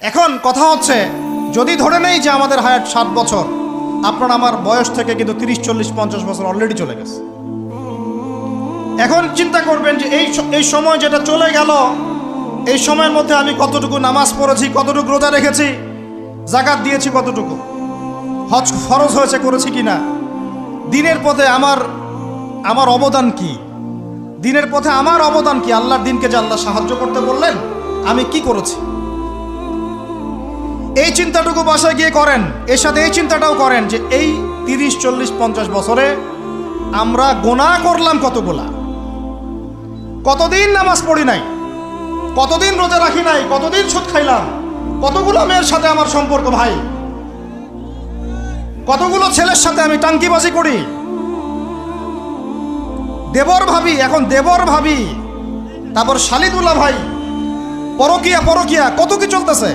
এখন কথা হচ্ছে, যদি ধরে নেই যে আমাদের হায়াত 7 বছর, আপনার আমার বয়স থেকে কিন্তু 30, 40, 50 বছর অলরেডি চলে গেছে। এখন চিন্তা করবেন যে এই সময় যেটা চলে গেল, এই সময়ের মধ্যে আমি কতটুকু নামাজ পড়েছি, কতটুকু রোজা রেখেছি, যাকাত দিয়েছি কতটুকু, হজ ফরজ হয়েছে করেছি কিনা, দিনের পথে আমার অবদান কি, দিনের পথে আমার অবদান কি, আল্লাহর দিনকে যে আল্লাহ সাহায্য করতে বললেন আমি কি করেছি। এই চিন্তাটুকু বাসায় গিয়ে করেন। এর সাথে এই চিন্তাটাও করেন যে এই 30, 40, 50 বছরে আমরা গোনাহ করলাম কতগুলা, কতদিন নামাজ পড়ি নাই, কতদিন রোজা রাখি নাই, কতদিন সুদ খাইলাম, কতগুলো মেয়ের সাথে আমার সম্পর্ক ভাই, কতগুলো ছেলের সাথে আমি টাঙ্কিবাজি করি, দেবর ভাবি, এখন দেবর ভাবি, তারপর শালিদুল্লাহ ভাই, পরকিয়া কত কি চলতেছে।